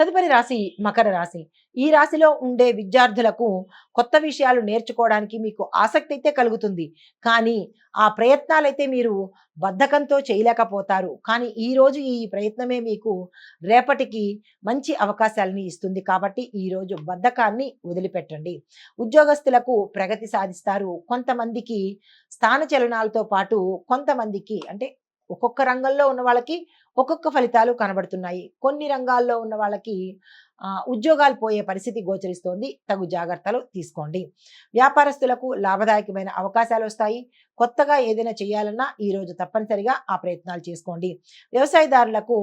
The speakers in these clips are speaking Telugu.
తదుపరి రాశి మకర రాశి. ఈ రాశిలో ఉండే విద్యార్థులకు కొత్త విషయాలు నేర్చుకోవడానికి మీకు ఆసక్తి అయితే కలుగుతుంది. కానీ ఆ ప్రయత్నాలైతే మీరు బద్ధకంతో చేయలేకపోతారు. కానీ ఈరోజు ఈ ప్రయత్నమే మీకు రేపటికి మంచి అవకాశాలని ఇస్తుంది. కాబట్టి ఈరోజు బద్ధకాన్ని వదిలిపెట్టండి. ఉద్యోగస్తులకు ప్రగతి సాధిస్తారు. కొంతమందికి స్థానచలనాలతో పాటు కొంతమందికి అంటే ఒక్కొక్క రంగంలో ఉన్న వాళ్ళకి ఒక్కొక్క ఫలితాలు కనబడుతున్నాయి. కొన్ని రంగాల్లో ఉన్న వాళ్ళకి ఉద్యోగాలు పోయే పరిస్థితి గోచరిస్తోంది. తగు జాగ్రత్తలు తీసుకోండి. వ్యాపారస్తులకు లాభదాయకమైన అవకాశాలు వస్తాయి. కొత్తగా ఏదైనా చేయాలన్నా ఈరోజు తప్పనిసరిగా ఆ ప్రయత్నాలు చేసుకోండి. వ్యవసాయదారులకు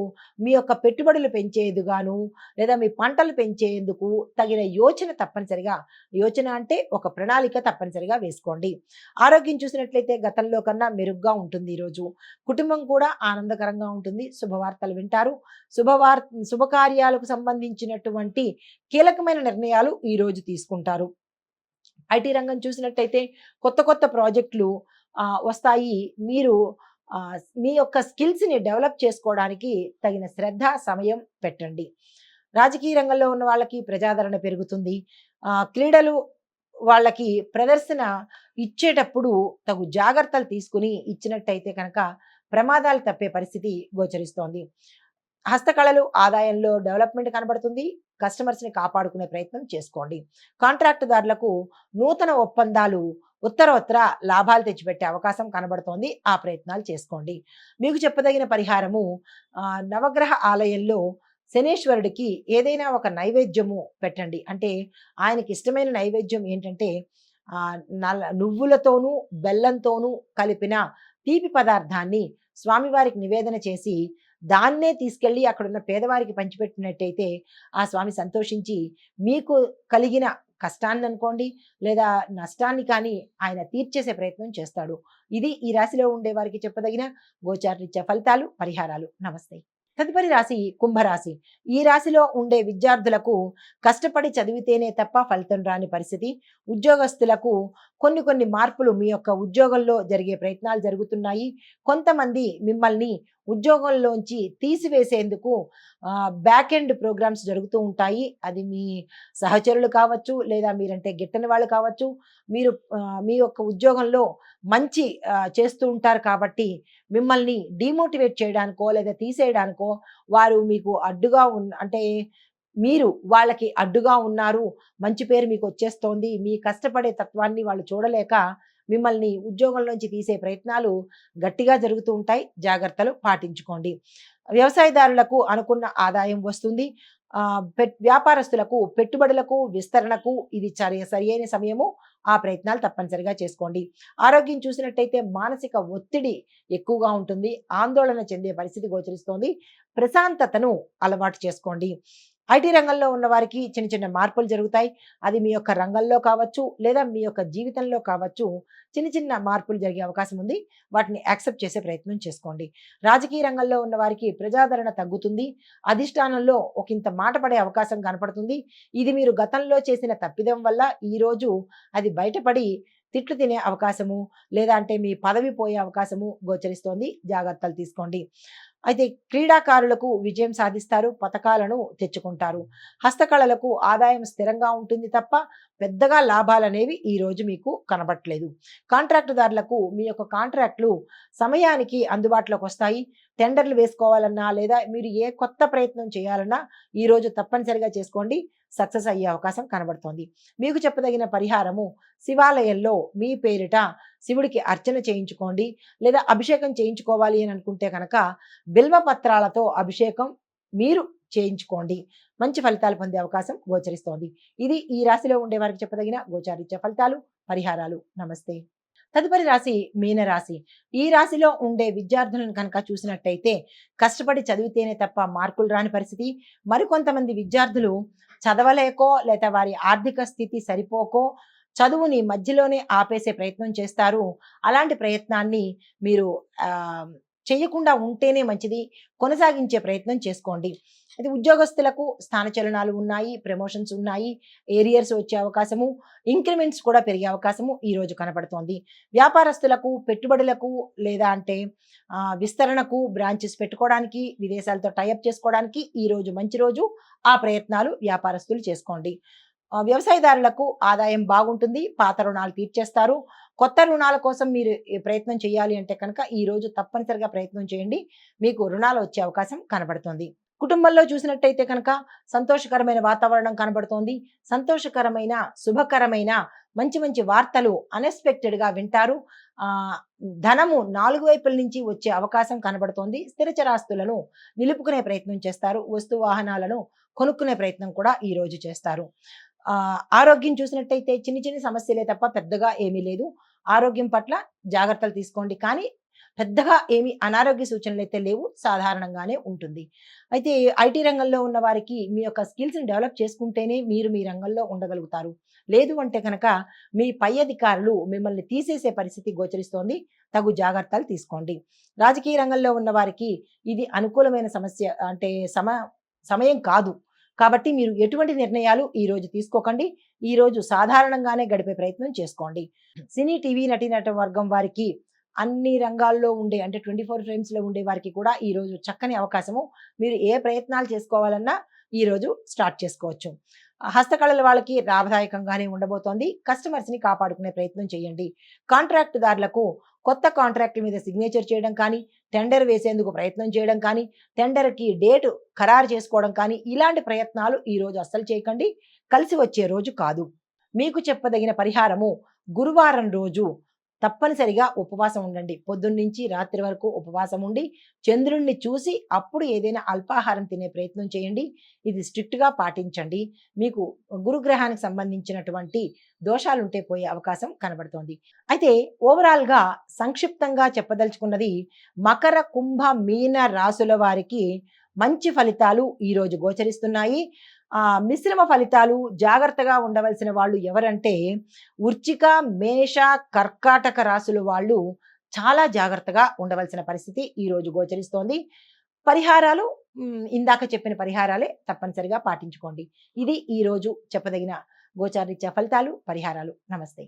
మీ యొక్క పెట్టుబడులు పెంచేందుగాను లేదా మీ పంటలు పెంచేందుకు తగిన యోచన తప్పనిసరిగా యోచన అంటే ఒక ప్రణాళిక తప్పనిసరిగా వేసుకోండి. ఆరోగ్యం చూసినట్లయితే గతంలో కన్నా మెరుగ్గా ఉంటుంది ఈరోజు. కుటుంబం కూడా ఆనందకరంగా ఉంటుంది. శుభవార్తలు వింటారు. శుభకార్యాలకు సంబంధించినటువంటి కీలకమైన నిర్ణయాలు ఈరోజు తీసుకుంటారు. ఐటీ రంగం చూసినట్టయితే కొత్త కొత్త ప్రాజెక్టులు వస్తాయి. మీరు మీ యొక్క స్కిల్స్ని డెవలప్ చేసుకోవడానికి తగిన శ్రద్ధ సమయం పెట్టండి. రాజకీయ రంగంలో ఉన్న వాళ్ళకి ప్రజాదరణ పెరుగుతుంది. క్రీడలు వాళ్ళకి ప్రదర్శన ఇచ్చేటప్పుడు తగు జాగ్రత్తలు తీసుకుని ఇచ్చినట్టయితే కనుక ప్రమాదాలు తప్పే పరిస్థితి గోచరిస్తోంది. హస్తకళలు ఆదాయంలో డెవలప్మెంట్ కనబడుతుంది. కస్టమర్స్ని కాపాడుకునే ప్రయత్నం చేసుకోండి. కాంట్రాక్టుదారులకు నూతన ఒప్పందాలు ఉత్తర లాభాలు తెచ్చిపెట్టే అవకాశం కనబడుతోంది. ఆ ప్రయత్నాలు చేసుకోండి. మీకు చెప్పదగిన పరిహారము నవగ్రహ ఆలయంలో శనేశ్వరుడికి ఏదైనా ఒక నైవేద్యము పెట్టండి. అంటే ఆయనకి ఇష్టమైన నైవేద్యం ఏంటంటే నువ్వులతోనూ బెల్లంతోనూ కలిపిన తీపి పదార్థాన్ని స్వామివారికి నివేదన చేసి దాన్నే తీసుకెళ్ళి అక్కడున్న పేదవారికి పంచిపెట్టినట్టయితే ఆ స్వామి సంతోషించి మీకు కలిగిన కష్టాన్ని అనుకోండి లేదా నష్టాన్ని కానీ ఆయన తీర్చేసే ప్రయత్నం చేస్తాడు. ఇది ఈ రాశిలో ఉండే వారికి చెప్పదగిన గోచారరీత్యా ఫలితాలు, పరిహారాలు. నమస్తే. తదుపరి రాశి కుంభరాశి. ఈ రాశిలో ఉండే విద్యార్థులకు కష్టపడి చదివితేనే తప్ప ఫలితం రాని పరిస్థితి. ఉద్యోగస్తులకు కొన్ని మార్పులు మీ యొక్క ఉద్యోగంలో జరిగే ప్రయత్నాలు జరుగుతున్నాయి. కొంతమంది మిమ్మల్ని ఉద్యోగంలోంచి తీసివేసేందుకు బ్యాక్ ఎండ్ ప్రోగ్రామ్స్ జరుగుతూ ఉంటాయి. అది మీ సహచరులు కావచ్చు లేదా మీరంటే గిట్టని వాళ్ళు కావచ్చు. మీరు మీ యొక్క ఉద్యోగంలో మంచి చేస్తూ ఉంటారు కాబట్టి మిమ్మల్ని డీమోటివేట్ చేయడానికో లేదా తీసేయడానికో వారు మీకు అడ్డుగా అంటే మీరు వాళ్ళకి అడ్డుగా ఉన్నారు, మంచి పేరు మీకు వచ్చేస్తోంది, మీ కష్టపడే తత్వాన్ని వాళ్ళు చూడలేక మిమ్మల్ని ఉద్యోగంలోంచి తీసే ప్రయత్నాలు గట్టిగా జరుగుతూ ఉంటాయి. జాగ్రత్తలు పాటించుకోండి. వ్యవసాయదారులకు అనుకున్న ఆదాయం వస్తుంది. వ్యాపారస్తులకు పెట్టుబడులకు విస్తరణకు ఇది సరియైన సమయము. ఆ ప్రయత్నాలు తప్పనిసరిగా చేసుకోండి. ఆరోగ్యం చూసినట్టయితే మానసిక ఒత్తిడి ఎక్కువగా ఉంటుంది. ఆందోళన చెందే పరిస్థితి గోచరిస్తోంది. ప్రశాంతతను అలవాటు చేసుకోండి. ఐటీ రంగంలో ఉన్న వారికి చిన్న మార్పులు జరుగుతాయి. అది మీ యొక్క రంగంలో కావచ్చు లేదా మీ యొక్క జీవితంలో కావచ్చు. చిన్న మార్పులు జరిగే అవకాశం ఉంది. వాటిని యాక్సెప్ట్ చేసే ప్రయత్నం చేసుకోండి. రాజకీయ రంగంలో ఉన్న వారికి ప్రజాదరణ తగ్గుతుంది. అధిష్టానంలో ఒకంత మాట పడే అవకాశం కనపడుతుంది. ఇది మీరు గతంలో చేసిన తప్పిదం వల్ల ఈరోజు అది బయటపడి తిట్లు తినే అవకాశము లేదా అంటే మీ పదవి పోయే అవకాశము గోచరిస్తోంది. జాగ్రత్తలు తీసుకోండి. అయితే క్రీడాకారులకు విజయం సాధిస్తారు. పతకాలను తెచ్చుకుంటారు. హస్తకళలకు ఆదాయం స్థిరంగా ఉంటుంది తప్ప పెద్దగా లాభాలనేవి ఈరోజు మీకు కనబట్లేదు. కాంట్రాక్టుదారులకు మీ యొక్క కాంట్రాక్ట్లు సమయానికి అందుబాటులోకి వస్తాయి. టెండర్లు వేసుకోవాలన్నా లేదా మీరు ఏ కొత్త ప్రయత్నం చేయాలన్నా ఈరోజు తప్పనిసరిగా చేసుకోండి. సక్సెస్ అయ్యే అవకాశం కనబడుతోంది. మీకు చెప్పదగిన పరిహారము శివాలయంలో మీ పేరిట శివుడికి అర్చన చేయించుకోండి. లేదా అభిషేకం చేయించుకోవాలి అని అనుకుంటే కనుక బిల్వపత్రాలతో అభిషేకం మీరు చేయించుకోండి. మంచి ఫలితాలు పొందే అవకాశం గోచరిస్తోంది. ఇది ఈ రాశిలో ఉండే వారికి చెప్పదగిన గోచారిత్య ఫలితాలు, పరిహారాలు. నమస్తే. తదుపరి రాశి మీనరాశి. ఈ రాశిలో ఉండే విద్యార్థులను కనుక చూసినట్టయితే కష్టపడి చదివితేనే తప్ప మార్కులు రాని పరిస్థితి. మరికొంతమంది విద్యార్థులు చదవలేకో లేదా వారి ఆర్థిక స్థితి సరిపోకో చదువుని మధ్యలోనే ఆపేసే ప్రయత్నం చేస్తారు. అలాంటి ప్రయత్నాన్ని మీరు చేయకుండా ఉంటేనే మంచిది. కొనసాగించే ప్రయత్నం చేసుకోండి. అయితే ఉద్యోగస్తులకు స్థానచలనాలు ఉన్నాయి, ప్రమోషన్స్ ఉన్నాయి, ఏరియర్స్ వచ్చే అవకాశము, ఇంక్రిమెంట్స్ కూడా పెరిగే అవకాశము ఈ రోజు కనపడుతోంది. వ్యాపారస్తులకు, పెట్టుబడులకు లేదా అంటే విస్తరణకు, బ్రాంచెస్ పెట్టుకోవడానికి, విదేశాలతో టైఅప్ చేసుకోవడానికి ఈ రోజు మంచి రోజు. ఆ ప్రయత్నాలు వ్యాపారస్తులు చేసుకోండి. వ్యవసాయదారులకు ఆదాయం బాగుంటుంది. పాత రుణాలు తీర్చేస్తారు. కొత్త రుణాల కోసం మీరు ఈ ప్రయత్నం చేయాలి అంటే కనుక ఈ రోజు తప్పనిసరిగా ప్రయత్నం చేయండి. మీకు రుణాలు వచ్చే అవకాశం కనబడుతుంది. కుటుంబంలో చూసినట్టయితే కనుక సంతోషకరమైన వాతావరణం కనబడుతోంది. సంతోషకరమైన, శుభకరమైన మంచి మంచి వార్తలు అన్ఎక్స్‌పెక్టెడ్‌గా వింటారు. ఆహ్, ధనము 4 వైపుల నుంచి వచ్చే అవకాశం కనబడుతోంది. స్థిరచరాస్తులను నిలుపుకునే ప్రయత్నం చేస్తారు. వస్తు వాహనాలను కొనుక్కునే ప్రయత్నం కూడా ఈ రోజు చేస్తారు. ఆరోగ్యం చూసినట్టయితే చిన్ని చిన్ని సమస్యలే తప్ప పెద్దగా ఏమీ లేదు. ఆరోగ్యం పట్ల జాగ్రత్తలు తీసుకోండి. కానీ పెద్దగా ఏమి అనారోగ్య సూచనలైతే లేవు. సాధారణంగానే ఉంటుంది. అయితే ఐటీ రంగంలో ఉన్న వారికి మీ యొక్క స్కిల్స్‌ని డెవలప్ చేసుకుంటేనే మీరు మీ రంగంలో ఉండగలుగుతారు. లేదు అంటే కనుక మీ పై అధికారులు మిమ్మల్ని తీసేసే పరిస్థితి గోచరిస్తోంది. తగు జాగ్రత్తలు తీసుకోండి. రాజకీయ రంగంలో ఉన్న వారికి ఇది అనుకూలమైన సమస్య అంటే సమయం కాదు. కాబట్టి మీరు ఎటువంటి నిర్ణయాలు ఈ రోజు తీసుకోకండి. ఈ రోజు సాధారణంగానే గడిపే ప్రయత్నం చేసుకోండి. సినీ, టీవీ నటీనట వర్గం వారికి అన్ని రంగాల్లో ఉండే అంటే 24 ఫ్రేమ్స్‌లో ఉండే వారికి కూడా ఈ రోజు చక్కని అవకాశము. మీరు ఏ ప్రయత్నాలు చేసుకోవాలన్నా ఈ రోజు స్టార్ట్ చేసుకోవచ్చు. హస్తకళల వాళ్ళకి లాభదాయకంగానే ఉండబోతోంది. కస్టమర్స్‌ని కాపాడుకునే ప్రయత్నం చేయండి. కాంట్రాక్ట్‌దారులకు కొత్త కాంట్రాక్ట్‌ల మీద సిగ్నేచర్ చేయడం కానీ, టెండర్ వేసేందుకు ప్రయత్నం చేయడం కానీ, టెండర్‌కి డేట్ ఖరారు చేసుకోవడం కానీ, ఇలాంటి ప్రయత్నాలు ఈ రోజు అస్సలు చేయకండి. కలిసి వచ్చే రోజు కాదు. మీకు చెప్పదగిన పరిహారము గురువారం రోజు తప్పనిసరిగా ఉపవాసం ఉండండి. పొద్దున్నుంచి రాత్రి వరకు ఉపవాసం ఉండి, చంద్రుడిని చూసి అప్పుడు ఏదైనా అల్పాహారం తినే ప్రయత్నం చేయండి. ఇది స్ట్రిక్ట్‌గా పాటించండి. మీకు గురుగ్రహానికి సంబంధించినటువంటి దోషాలుంటే పోయే అవకాశం కనబడుతోంది. అయితే ఓవరాల్‌గా సంక్షిప్తంగా చెప్పదలుచుకున్నది మకర, కుంభ, మీన రాసుల వారికి మంచి ఫలితాలు ఈరోజు గోచరిస్తున్నాయి. మిశ్రమ ఫలితాలు జాగ్రత్తగా ఉండవలసిన వాళ్ళు ఎవరంటే వృశ్చిక, మేష, కర్కాటక రాశుల వాళ్ళు చాలా జాగ్రత్తగా ఉండవలసిన పరిస్థితి ఈరోజు గోచరిస్తోంది. పరిహారాలు ఇందాక చెప్పిన పరిహారాలే తప్పనిసరిగా పాటించుకోండి. ఇది ఈరోజు చెప్పదగిన గోచారరీత్యా ఫలితాలు, పరిహారాలు. నమస్తే.